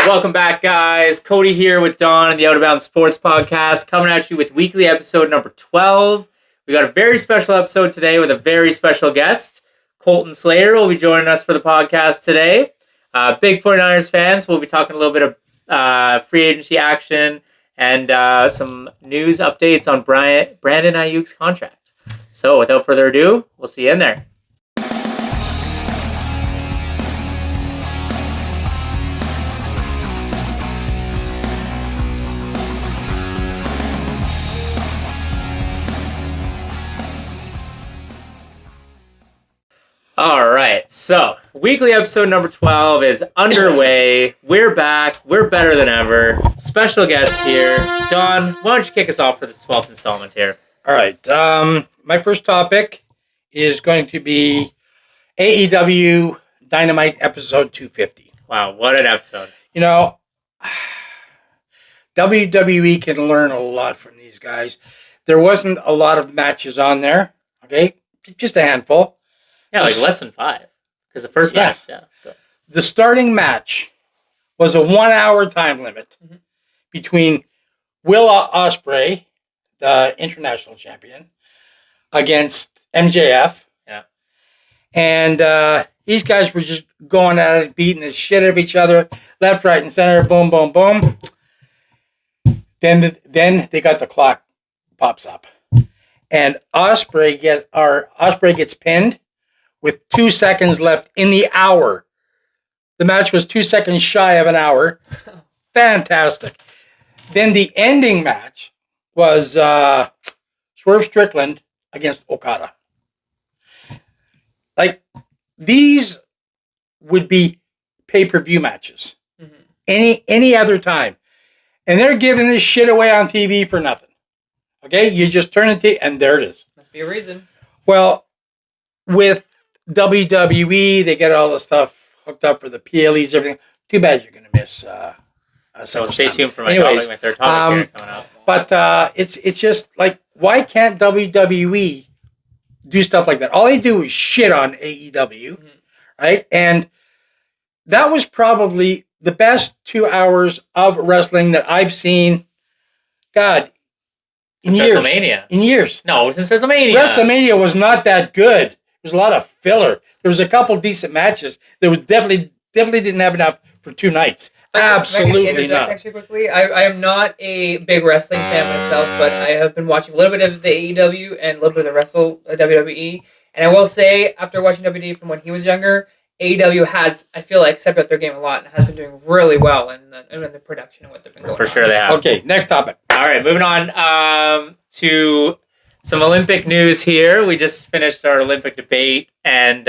Welcome back, guys. Cody here with Don and the Out of Bounds Sports Podcast, coming at you with weekly episode number 12. We got a very special episode today with a very special guest. Colton Slater will be joining us for the podcast today. Big 49ers fans, we'll be talking a little bit of free agency action and some news updates on Brandon Ayuk's contract. So without further ado, we'll see you in there. All right, so weekly episode number 12 is underway. We're back. We're better than ever. Special guest here. Don, why don't you kick us off for this 12th installment here? All right. My first topic is going to be AEW Dynamite episode 250. Wow, what an episode. You know, WWE can learn a lot from these guys. There wasn't a lot of matches on there, okay? Just a handful. Yeah, like less than 5. Because the first match, yeah. The starting match was a 1-hour time limit between Will Ospreay, the international champion, against MJF. Yeah. And these guys were just going at it, beating the shit out of each other, left, right, and center, boom, boom, boom. Then they got the clock pops up. And Ospreay gets pinned with 2 seconds left in the hour. The match was 2 seconds shy of an hour. Fantastic. Then the ending match was Swerve Strickland against Okada. Like, these would be pay-per-view matches. Any other time. And they're giving this shit away on TV for nothing. Okay? You just turn it and there it is. Must be a reason. Well, with WWE, they get all the stuff hooked up for the PLEs, everything. Too bad you're going to miss So stay tuned for my third topic here coming up. But it's just like, why can't WWE do stuff like that? All they do is shit on AEW, right? And that was probably the best 2 hours of wrestling that I've seen, God, in years. WrestleMania. In years. No, since WrestleMania. WrestleMania was not that good. There's a lot of filler. There was a couple decent matches. There was definitely didn't have enough for 2 nights. Absolutely not. Actually, quickly, I am not a big wrestling fan myself, but I have been watching a little bit of the AEW and a little bit of the WWE. And I will say, after watching WWE from when he was younger, AEW has, I feel like, stepped up their game a lot and has been doing really well in the production and what they've been going on. For sure they have. Okay, next topic. All right, moving on to some Olympic news here. We just finished our Olympic debate, and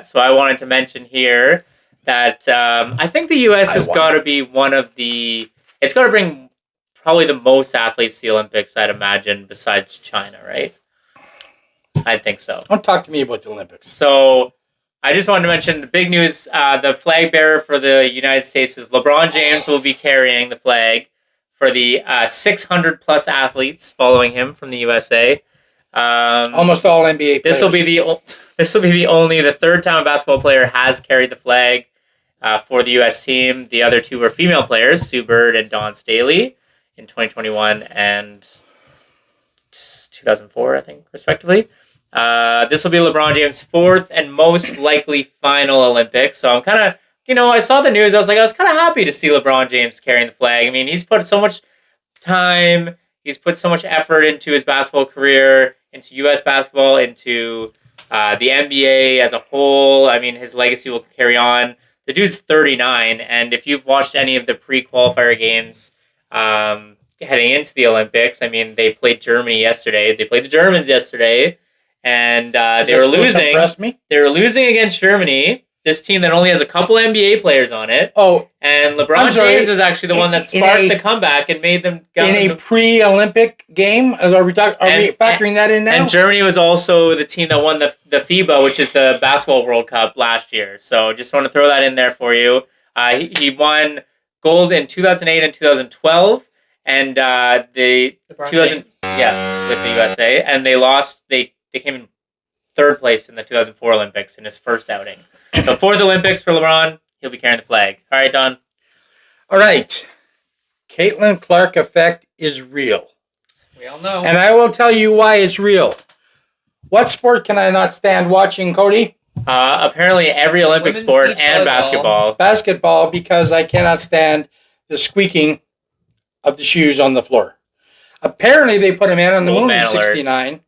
so I wanted to mention here that I think the U.S. has got to be one of the... It's got to bring probably the most athletes to the Olympics, I'd imagine, besides China, right? I think so. Don't talk to me about the Olympics. So I just wanted to mention the big news. The flag bearer for the United States is LeBron James will be carrying the flag for the 600-plus athletes following him from the USA. Almost all NBA players. This will be the third time a basketball player has carried the flag for the U.S. team. The other 2 were female players, Sue Bird and Dawn Staley, in 2021 and 2004, I think, respectively. This will be LeBron James' 4th and most likely final Olympics. So I'm kind of, I saw the news. I was kind of happy to see LeBron James carrying the flag. I mean, he's put so much time. He's put so much effort into his basketball career, into U.S. basketball, into the NBA as a whole. I mean, his legacy will carry on. The dude's 39, and if you've watched any of the pre-qualifier games heading into the Olympics, I mean, they played Germany yesterday. They played the Germans yesterday, and they were losing. They were losing against Germany. This team that only has a couple NBA players on it. Oh, and LeBron James was actually the one that sparked the comeback and made them go in a pre-Olympic game. Are we factoring that in now? And Germany was also the team that won the FIBA, which is the Basketball World Cup last year. So just want to throw that in there for you. He won gold in 2008 and 2012, and the 2000 with the USA, and they lost. They came in 3rd place in the 2004 Olympics in his first outing. So 4th Olympics for LeBron, he'll be carrying the flag. All right, Don. All right. Catlin Clark effect is real. We all know. And I will tell you why it's real. What sport can I not stand watching, Cody? Apparently every Olympic Women's sport beach and volleyball. basketball. Basketball, because I cannot stand the squeaking of the shoes on the floor. Apparently, they put a man on the Old moon in man alert. '69.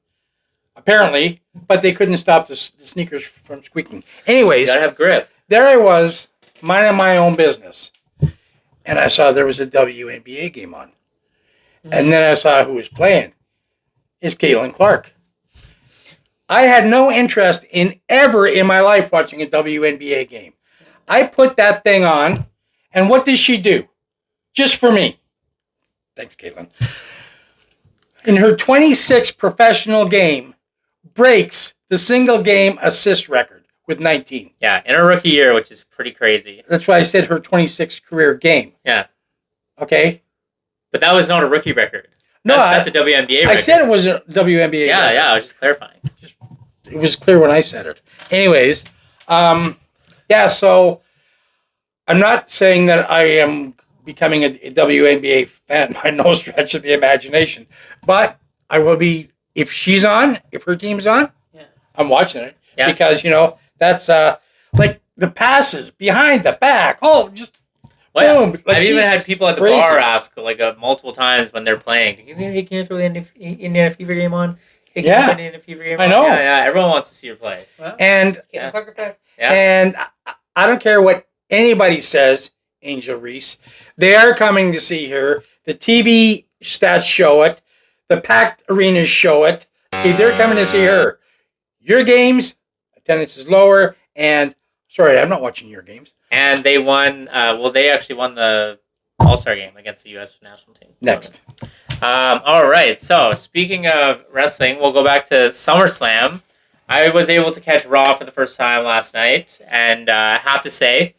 Apparently, but they couldn't stop the sneakers from squeaking. You Anyways, gotta have grip. there I was, minding my own business. And I saw there was a WNBA game on. And then I saw who was playing. It's Catlin Clark. I had no interest in ever in my life watching a WNBA game. I put that thing on, and what does she do? Just for me. Thanks, Catlin. In her 26th professional game, breaks the single game assist record with 19. Yeah, in her rookie year, which is pretty crazy. That's why I said her 26th career game. Yeah. Okay? But that was not a rookie record. No, That's a WNBA record. I said it was a WNBA Yeah, record. yeah, I was just clarifying. It was clear when I said it. Anyways, so I'm not saying that I am becoming a WNBA fan by no stretch of the imagination, but I will be if she's on, if her team's on. Yeah. I'm watching it Yeah. because that's like the passes behind the back. Oh, just Well, boom! Like I've even she's had people at the crazy. bar ask multiple times when they're playing, "Hey, can you throw the Indiana Fever game on? Hey, can you Yeah. put the Indiana Fever game I on?" know. Yeah, everyone wants to see her play. Well, And Caitlin Yeah. Clark effect. Yeah. And I don't care what anybody says, Angel Reese. They are coming to see her. The TV stats show it. The packed arenas show it. Okay, they're coming to see her. Your games, attendance is lower. And sorry, I'm not watching your games. And they won. They actually won the All-Star game against the U.S. national team. Next. All right. So speaking of wrestling, we'll go back to SummerSlam. I was able to catch Raw for the first time last night, and I have to say,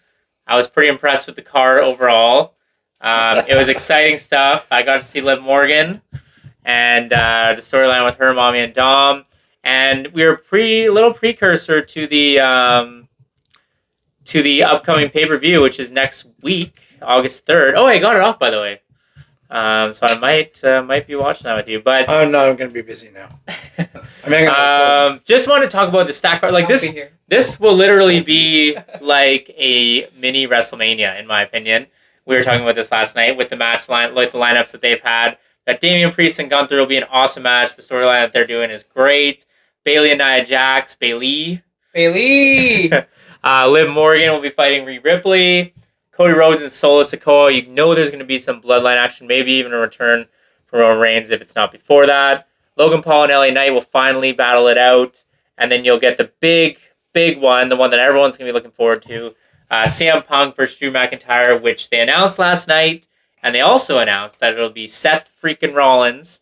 I was pretty impressed with the card overall. It was exciting stuff. I got to see Liv Morgan and the storyline with her, Mommy, and Dom, and we were little precursor to the upcoming pay-per-view, which is next week, August 3rd. Oh, I got it off, by the way. So I might be watching that with you, but Oh, no, I'm going to be busy now. just want to talk about the stack card. Like I'll be this, here. this will literally be like a mini WrestleMania, in my opinion. We were talking about this last night with the match line, like the lineups that they've had. That Damian Priest and Gunther will be an awesome match. The storyline that they're doing is great. Bailey and Nia Jax, Bailey. Liv Morgan will be fighting Rhea Ripley. Cody Rhodes and Solo Sikoa. You know there's going to be some bloodline action, maybe even a return for Roman Reigns if it's not before that. Logan Paul and LA Knight will finally battle it out. And then you'll get the big one, the one that everyone's going to be looking forward to. CM Punk versus Drew McIntyre, which they announced last night. And they also announced that it'll be Seth freaking Rollins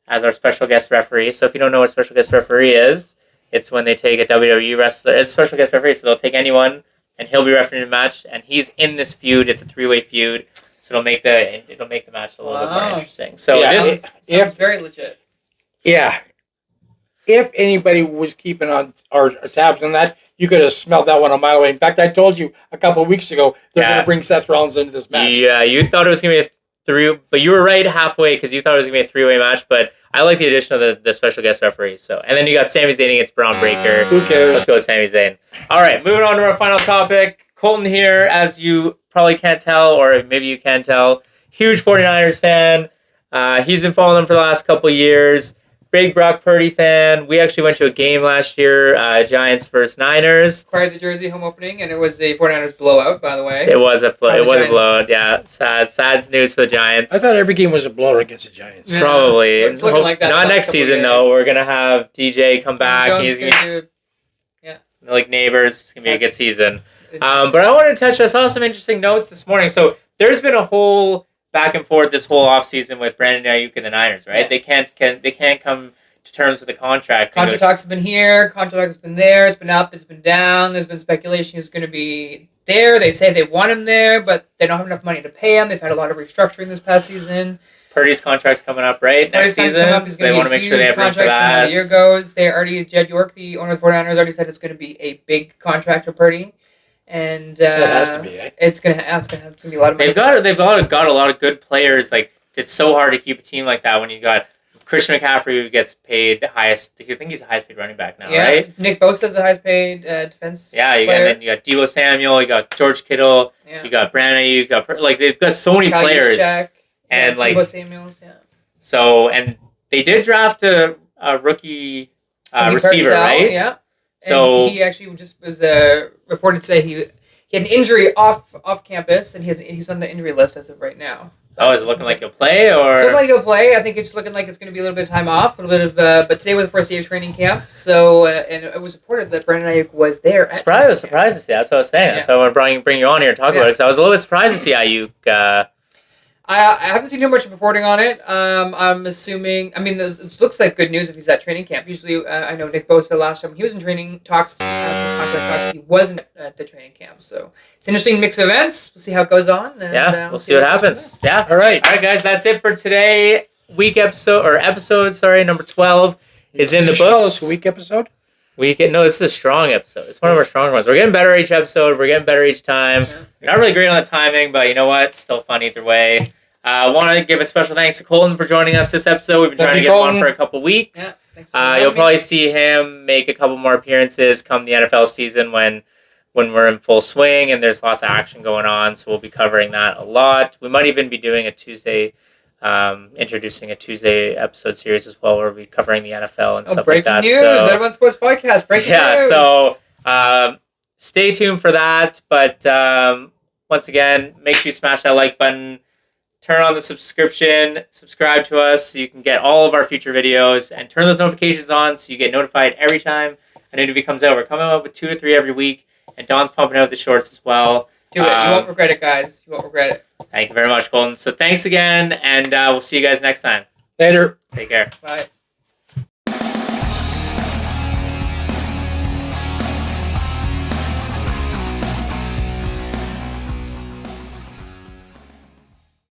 as our special guest referee. So if you don't know what special guest referee is, it's when they take a WWE wrestler. It's a special guest referee, so they'll take anyone, and he'll be refereeing the match. And he's in this feud. It's a 3-way feud, so it'll make the match a little bit more Wow. interesting. So Yeah, this, Sounds very legit. Yeah. If anybody was keeping on our tabs on that, you could have smelled that one a mile away. In fact, I told you a couple of weeks ago they're Yeah. going to bring Seth Rollins into this match. yeah, you thought it was gonna be a 3, but you were right halfway because you thought it was gonna be a 3-way match. But I like the addition of the special guest referee. So and then you got Sami Zayn against Braun Breaker. Who cares? Let's go with Sami Zayn. All right, moving on to our final topic. Colton here, as you probably can't tell, or maybe you can tell, huge 49ers fan. He's been following them for the last couple of years. Big Brock Purdy fan. We actually went to a game last year, Giants versus Niners. Acquired the jersey home opening, and it was a 49ers blowout, by the way. It was a Giants. blowout. Yeah, sad news for the Giants. I thought every game was a blower against the Giants. Yeah. Probably. It's looking like that Not the last next couple season years. though. We're gonna have DJ come back. Jones He's gonna gonna do like neighbors. It's gonna be a good season. But I wanted to touch. I saw some interesting notes this morning. So there's been a whole back and forth this whole offseason with Brandon Ayuk and the Niners, right? Yeah. They can't come to terms with the contract. Contract talks have been here. Contract talks have been there. It's been up. It's been down. There's been speculation he's going to be there. They say they want him there, but they don't have enough money to pay him. They've had a lot of restructuring this past season. Purdy's contract's coming up, right? Next season. He's They going want to to be make a sure they huge have room for contract when that. the year goes. Jed York, the owner of the 49ers, already said it's going to be a big contract for Purdy. and That has to be, eh? it's gonna have to be a lot of money. They've got a lot of good players. Like it's so hard to keep a team like that when you got Christian McCaffrey, who gets paid the highest. I think he's the highest paid running back now, right? Nick Bosa's the highest paid defense. Yeah, and then you got Deebo Samuel, you got George Kittle, you got Brandon, you got they've got so many players, and like Deebo Samuels, So and they did draft a rookie receiver, Parcell, right? Yeah. So and he actually just was reported today he had an injury off campus, and he's on the injury list as of right now. Oh, is it looking like he'll play, or? It's looking like he'll play. I think it's looking like it's going to be a little bit of time off, a little bit of. But today was the first day of training camp, so and it was reported that Brandon Ayuk was there. I was surprised to see. That's what I was saying. That's why I want to bring you on here and talk about it, because I was a little bit surprised to see Ayuk. I haven't seen too much reporting on it. I'm assuming. I mean, it looks like good news if he's at training camp. Usually, I know Nick Bosa last time when he was in training talks, he wasn't at the training camp. So it's an interesting mix of events. We'll see how it goes on. And, we'll see what happens. Yeah. All right, guys. That's it for today. Episode. Sorry, number 12 is in the books. Week episode. No, this is a strong episode. It's one of our stronger ones. We're getting better each episode. We're getting better each time. We're not really great on the timing, but you know what? It's still fun either way. I want to give a special thanks to Colton for joining us this episode. We've been trying to get him on for a couple weeks. You'll probably see him make a couple more appearances come the NFL season when we're in full swing and there's lots of action going on. So we'll be covering that a lot. We might even be doing a Tuesday, introducing a Tuesday episode series as well, where we'll be covering the NFL and stuff like that. Breaking news! Everyone Sports Podcast. Breaking news. So stay tuned for that. But once again, make sure you smash that like button. Turn on the subscribe to us so you can get all of our future videos, and turn those notifications on so you get notified every time a new video comes out. We're coming out with 2 to 3 every week, and Don's pumping out the shorts as well. Do it. You won't regret it, guys. You won't regret it. Thank you very much, Colton. So thanks again, and we'll see you guys next time. Later. Take care. Bye.